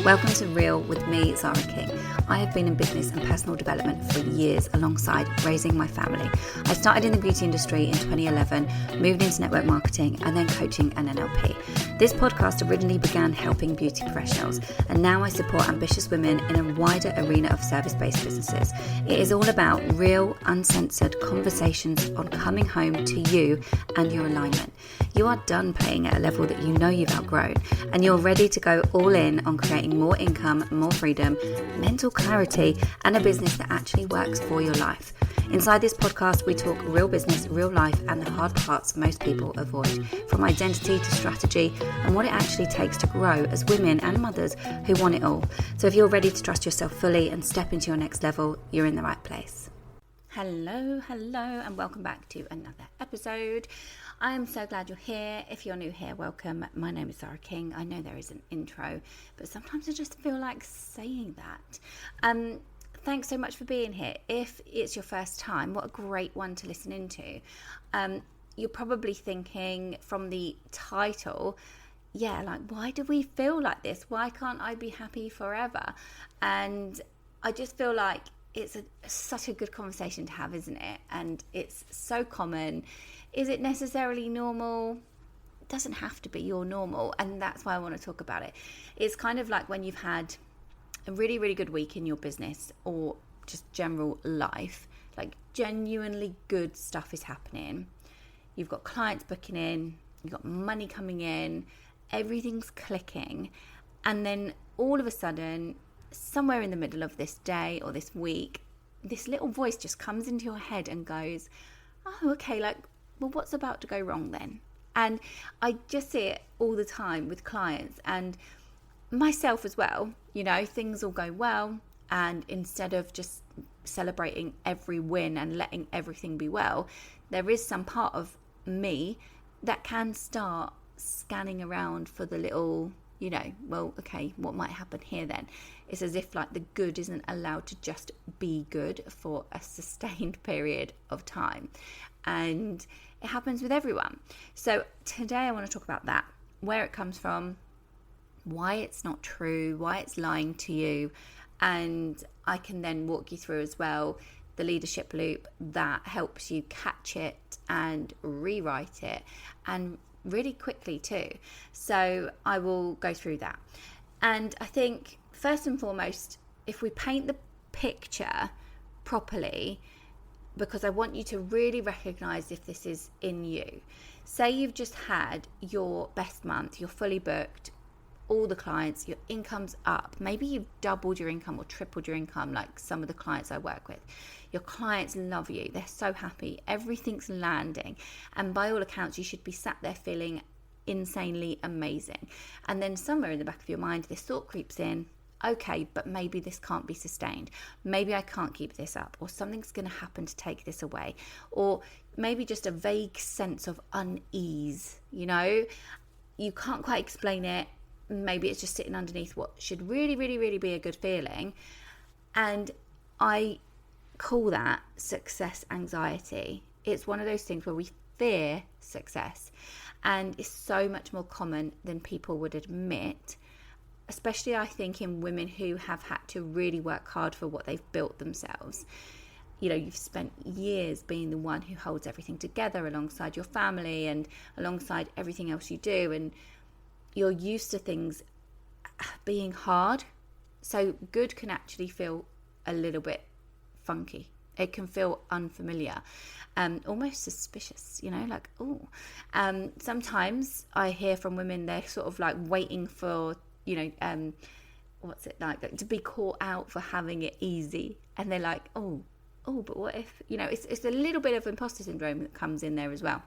Welcome to Real with me, Zara King. I have been in business and personal development for years alongside raising my family. I started in the beauty industry in 2011, moved into network marketing and then coaching and NLP. This podcast originally began helping beauty professionals, and now I support ambitious women in a wider arena of service-based businesses. It is all about real, uncensored conversations on coming home to you and your alignment. You are done playing at a level that you know you've outgrown, and you're ready to go all in on creating more income, more freedom, mental clarity, and a business that actually works for your life. Inside this podcast, we talk real business, real life, and the hard parts most people avoid, from identity to strategy and what it actually takes to grow as women and mothers who want it all. So if you're ready to trust yourself fully and step into your next level, you're in the right place. Hello, and welcome back to another episode. I am so glad you're here. If you're new here, welcome. My name is Zara King. I know there is an intro, but sometimes I just feel like saying that. Thanks so much for being here. If it's your first time, what a great one to listen into. You're probably thinking from the title, why do we feel like this? Why can't I be happy forever? And I just feel like it's such a good conversation to have, isn't it? And it's so common. Is it necessarily normal? It doesn't have to be your normal, and that's why I want to talk about it. It's kind of like when you've had a really, really good week in your business or just general life, like genuinely good stuff is happening. You've got clients booking in, you've got money coming in, everything's clicking, and then all of a sudden, somewhere in the middle of this day or this week, this little voice just comes into your head and goes, oh, okay, well, what's about to go wrong then? And I just see it all the time with clients and myself as well. Things will go well, and instead of just celebrating every win and letting everything be well, there is some part of me that can start scanning around for the little, what might happen here then? It's as if the good isn't allowed to just be good for a sustained period of time. And it happens with everyone. So today I want to talk about that, where it comes from, why it's not true, why it's lying to you. And I can then walk you through as well the leadership loop that helps you catch it and rewrite it, and really quickly too. So I will go through that. And I think first and foremost, if we paint the picture properly, because I want you to really recognize if this is in you. Say you've just had your best month, you're fully booked, all the clients, your income's up. Maybe you've doubled your income or tripled your income, like some of the clients I work with. Your clients love you. They're so happy. Everything's landing. And by all accounts, you should be sat there feeling insanely amazing. And then somewhere in the back of your mind, this thought creeps in, okay, but maybe this can't be sustained. Maybe I can't keep this up, or something's going to happen to take this away. Or maybe just a vague sense of unease, You can't quite explain it. Maybe it's just sitting underneath what should really, really, really be a good feeling. And I call that success anxiety. It's one of those things where we fear success, and it's so much more common than people would admit, especially I think in women who have had to really work hard for what they've built themselves. You've spent years being the one who holds everything together alongside your family and alongside everything else you do, and you're used to things being hard. So good can actually feel a little bit funky. It can feel unfamiliar, almost suspicious, sometimes I hear from women, they're sort of waiting for, what's it like to be caught out for having it easy. And they're like, oh, but what if, it's a little bit of imposter syndrome that comes in there as well.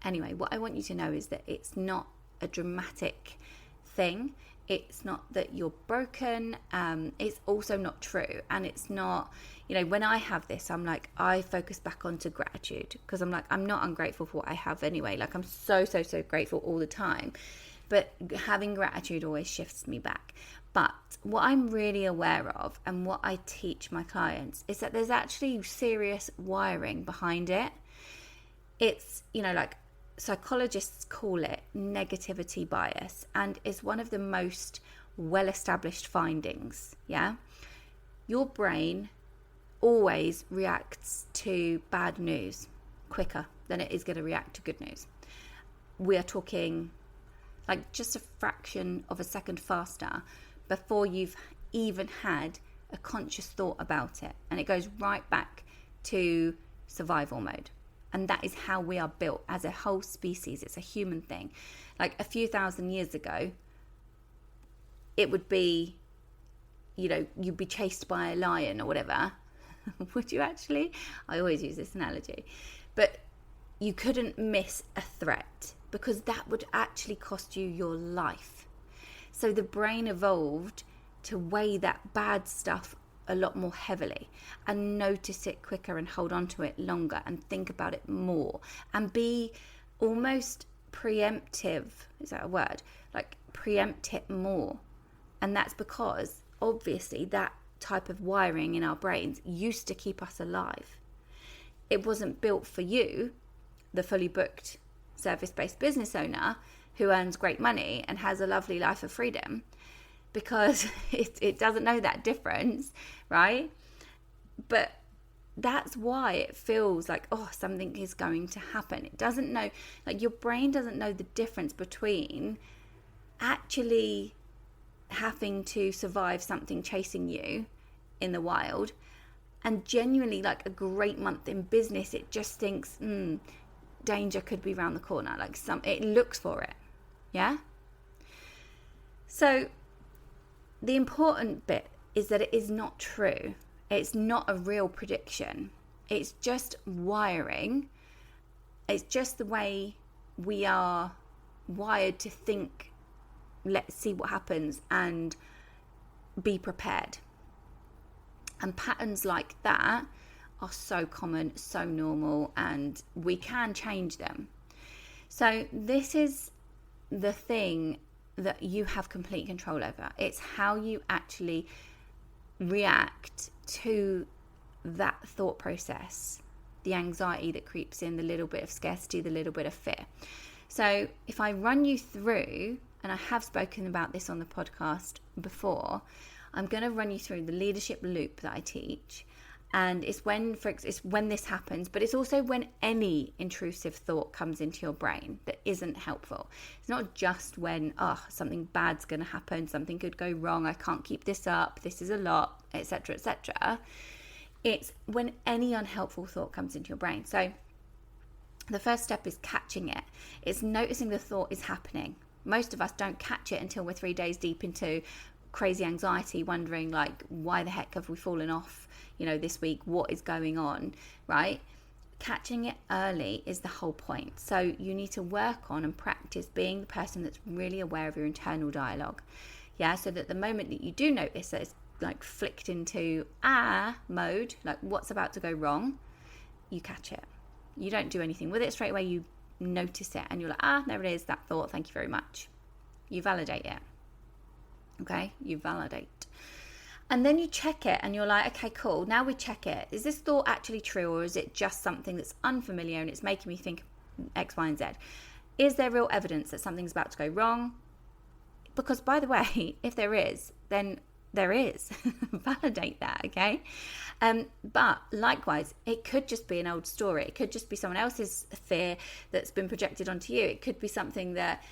Anyway, what I want you to know is that it's not a dramatic thing. It's not that you're broken. It's also not true. And it's not, when I have this, I'm like, I focus back onto gratitude, because I'm like, I'm not ungrateful for what I have anyway. I'm so grateful all the time. But having gratitude always shifts me back. But what I'm really aware of, and what I teach my clients, is that there's actually serious wiring behind it. It's, psychologists call it negativity bias, and is one of the most well-established findings, yeah? Your brain always reacts to bad news quicker than it is going to react to good news. We are talking like just a fraction of a second faster before you've even had a conscious thought about it. And it goes right back to survival mode. And that is how we are built as a whole species. It's a human thing. Like a few thousand years ago, it would be, you'd be chased by a lion or whatever. Would you actually? I always use this analogy. But you couldn't miss a threat because that would actually cost you your life. So the brain evolved to weigh that bad stuff a lot more heavily and notice it quicker and hold on to it longer and think about it more and be almost preemptive. Is that a word? Like preempt it more. And that's because obviously that type of wiring in our brains used to keep us alive. It wasn't built for you, the fully booked service-based business owner who earns great money and has a lovely life of freedom, because it doesn't know that difference, right? But that's why it feels like, something is going to happen. It doesn't know, like your brain doesn't know the difference between actually having to survive something chasing you in the wild and genuinely like a great month in business. It just thinks, danger could be around the corner. It looks for it. Yeah. So the important bit is that it is not true. It's not a real prediction. It's just wiring. It's just the way we are wired to think, let's see what happens and be prepared. And patterns like that are so common, so normal, and we can change them. So this is the thing that you have complete control over. It's how you actually react to that thought process, the anxiety that creeps in, the little bit of scarcity, the little bit of fear. So if I run you through, and I have spoken about this on the podcast before, I'm going to run you through the leadership loop that I teach. And it's when this happens, but it's also when any intrusive thought comes into your brain that isn't helpful. It's not just when, something bad's going to happen, something could go wrong, I can't keep this up, this is a lot, etc., etc. It's when any unhelpful thought comes into your brain. So the first step is catching it. It's noticing the thought is happening. Most of us don't catch it until we're 3 days deep into crazy anxiety, wondering like, why the heck have we fallen off, this week? What is going on, right? Catching it early is the whole point. So you need to work on and practice being the person that's really aware of your internal dialogue. Yeah, so that the moment that you do notice that it's like flicked into mode, like what's about to go wrong, you catch it. You don't do anything with it straight away. You notice it and you're like, there it is, that thought, thank you very much. You validate it. Okay, you validate. And then you check it and you're like, okay, cool. Now we check it. Is this thought actually true, or is it just something that's unfamiliar and it's making me think X, Y, and Z? Is there real evidence that something's about to go wrong? Because by the way, if there is, then there is. Validate that, okay? But likewise, it could just be an old story. It could just be someone else's fear that's been projected onto you. It could be something that,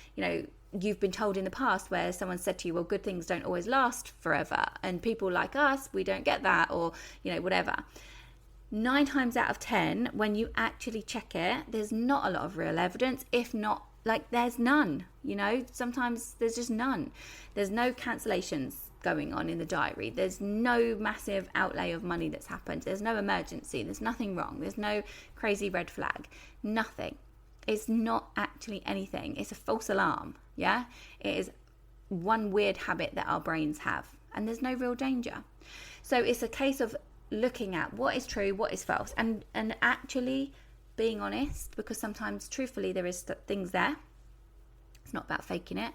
you've been told in the past where someone said to you, well, good things don't always last forever. And people like us, we don't get that, or, whatever. 9 times out of 10, when you actually check it, there's not a lot of real evidence. If not, there's none, sometimes there's just none. There's no cancellations going on in the diary. There's no massive outlay of money that's happened. There's no emergency. There's nothing wrong. There's no crazy red flag. Nothing. It's not actually anything. It's a false alarm. Yeah. It is one weird habit that our brains have, and there's no real danger. So it's a case of looking at what is true, what is false, and actually being honest, because sometimes truthfully there is things there. It's not about faking it.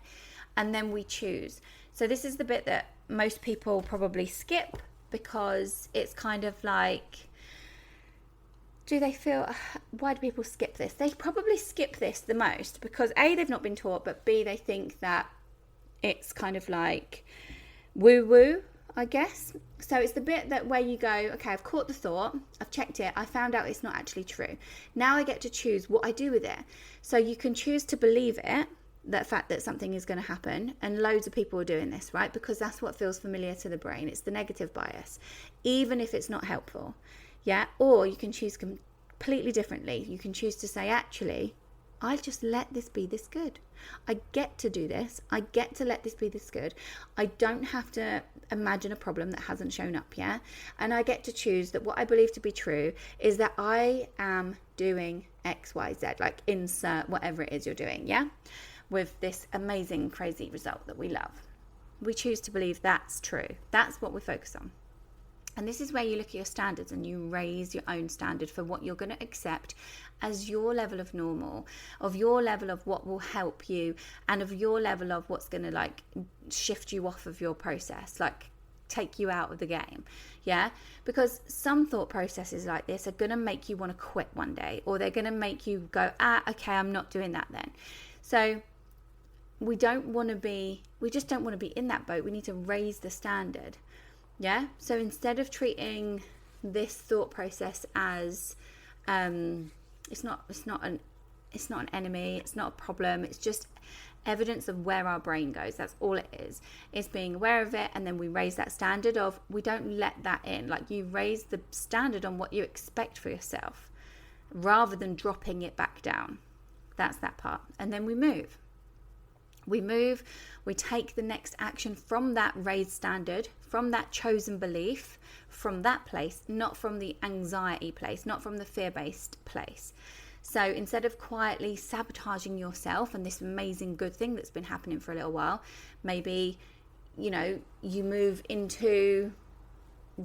And then we choose. So this is the bit that most people probably skip, because it's kind of like, why do people skip this? They probably skip this the most because A, they've not been taught, but B, they think that It's kind of like woo-woo, I guess. So it's the bit that where you go, okay, I've caught the thought, I've checked it, I found out it's not actually true. Now I get to choose what I do with it. So you can choose to believe it, that fact that something is going to happen, and loads of people are doing this, right? Because that's what feels familiar to the brain. It's the negative bias, even if it's not helpful. Yeah. Or you can choose completely differently. You can choose to say, actually, I just let this be this good. I get to do this. I get to let this be this good. I don't have to imagine a problem that hasn't shown up yet. And I get to choose that what I believe to be true is that I am doing X, Y, Z, like insert whatever it is you're doing, yeah? With this amazing, crazy result that we love. We choose to believe that's true. That's what we focus on. And this is where you look at your standards and you raise your own standard for what you're going to accept as your level of normal, of your level of what will help you, and of your level of what's going to like shift you off of your process, like take you out of the game. Yeah, because some thought processes like this are going to make you want to quit one day, or they're going to make you go, okay, I'm not doing that then. So we just don't want to be in that boat. We need to raise the standard. Yeah. So instead of treating this thought process as it's not an enemy, it's not a problem, it's just evidence of where our brain goes. That's all it is. It's being aware of it, and then we raise that standard of, we don't let that in. Like, you raise the standard on what you expect for yourself rather than dropping it back down. That's that part. And then we move. We take the next action from that raised standard, from that chosen belief, from that place, not from the anxiety place, not from the fear-based place. So instead of quietly sabotaging yourself and this amazing good thing that's been happening for a little while, maybe, you move into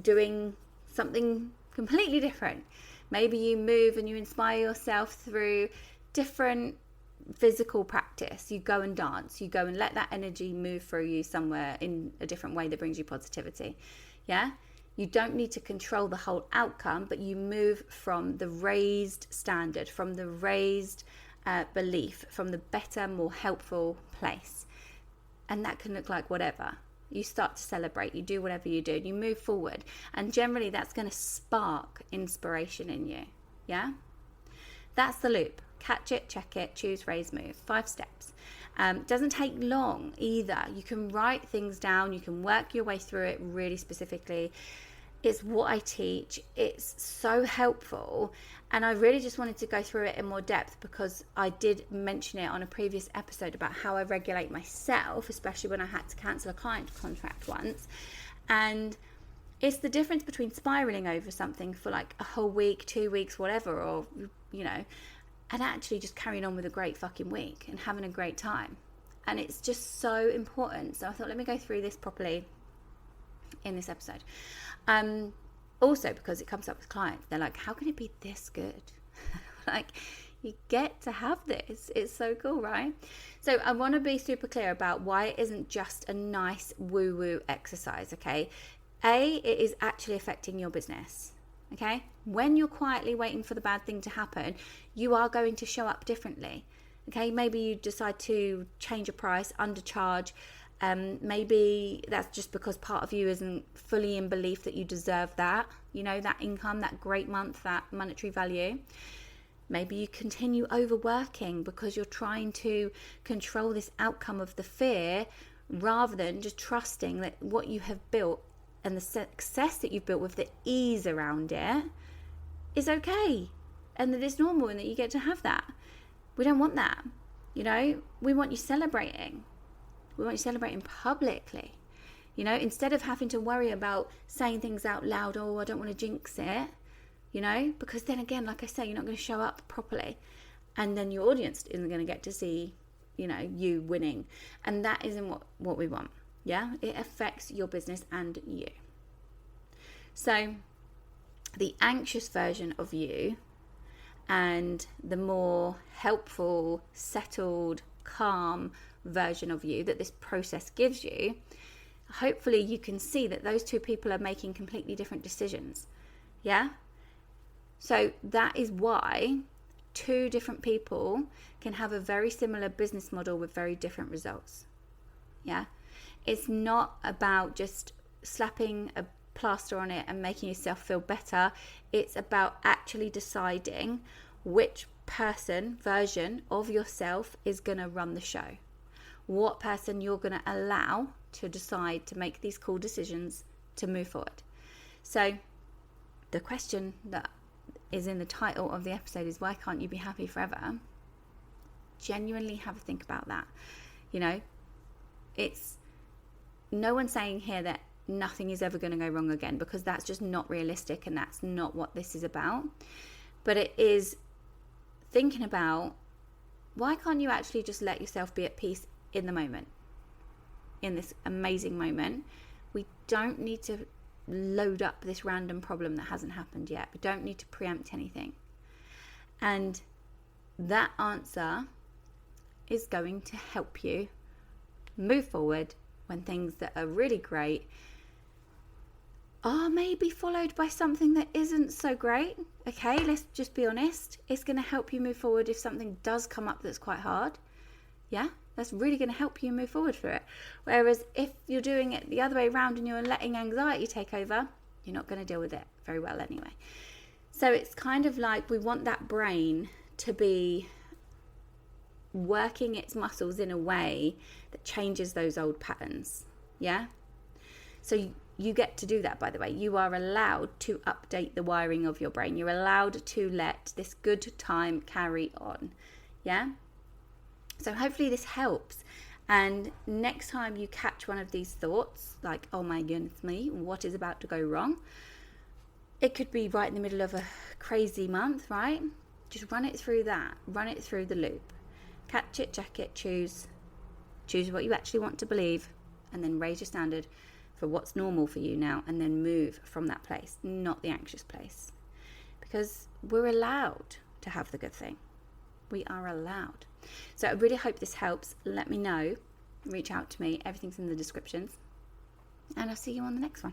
doing something completely different. Maybe you move and you inspire yourself through different physical practice. You go and dance, you go and let that energy move through you somewhere in a different way that brings you positivity. Yeah, you don't need to control the whole outcome, but you move from the raised standard, from the raised belief, from the better, more helpful place. And that can look like whatever. You start to celebrate, you do whatever you do, and you move forward, and generally that's going to spark inspiration in you. Yeah, that's the loop. Catch it, check it, choose, raise, move. 5 steps. Doesn't take long either. You can write things down. You can work your way through it really specifically. It's what I teach. It's so helpful. And I really just wanted to go through it in more depth because I did mention it on a previous episode about how I regulate myself, especially when I had to cancel a client contract once. And it's the difference between spiraling over something for like a whole week, 2 weeks, whatever, or, and actually just carrying on with a great fucking week and having a great time. And it's just so important. So I thought, let me go through this properly in this episode. Also, because it comes up with clients, they're like, how can it be this good? Like, you get to have this. It's so cool, right? So I want to be super clear about why it isn't just a nice woo-woo exercise, okay? It is actually affecting your business. Okay, when you're quietly waiting for the bad thing to happen, you are going to show up differently. Okay, maybe you decide to change a price, undercharge. Maybe that's just because part of you isn't fully in belief that you deserve that, that income, that great month, that monetary value. Maybe you continue overworking because you're trying to control this outcome of the fear rather than just trusting that what you have built and the success that you've built with the ease around it is okay, and that it's normal and that you get to have that. We don't want that. We want you celebrating. We want you celebrating publicly. Instead of having to worry about saying things out loud, I don't want to jinx it, because then again, like I say, you're not going to show up properly, and then your audience isn't going to get to see, you winning, and that isn't what we want. Yeah, it affects your business and you. So the anxious version of you and the more helpful, settled, calm version of you that this process gives you, hopefully you can see that those two people are making completely different decisions. Yeah? So that is why 2 different people can have a very similar business model with very different results. Yeah. It's not about just slapping a plaster on it and making yourself feel better. It's about actually deciding which version of yourself is going to run the show. What person you're going to allow to decide to make these cool decisions to move forward. So the question that is in the title of the episode is, why can't you be happy forever? Genuinely have a think about that. You know, it's no one's saying here that nothing is ever going to go wrong again, because that's just not realistic and that's not what this is about. But it is thinking about, why can't you actually just let yourself be at peace in the moment, in this amazing moment? We don't need to load up this random problem that hasn't happened yet. We don't need to preempt anything. And that answer is going to help you move forward when things that are really great are maybe followed by something that isn't so great. Okay, let's just be honest. It's going to help you move forward if something does come up that's quite hard. Yeah, that's really going to help you move forward for it. Whereas if you're doing it the other way around and you're letting anxiety take over, you're not going to deal with it very well anyway. So it's kind of like we want that brain to be working its muscles in a way that changes those old patterns. Yeah? So you get to do that, by the way. You are allowed to update the wiring of your brain. You're allowed to let this good time carry on. Yeah? So hopefully this helps. And next time you catch one of these thoughts, like, oh my goodness me, what is about to go wrong? It could be right in the middle of a crazy month, right? Just run it through that. Run it through the loop. Catch it, check it, choose what you actually want to believe, and then raise your standard for what's normal for you now, and then move from that place, not the anxious place. Because we're allowed to have the good thing. We are allowed. So I really hope this helps. Let me know. Reach out to me. Everything's in the descriptions. And I'll see you on the next one.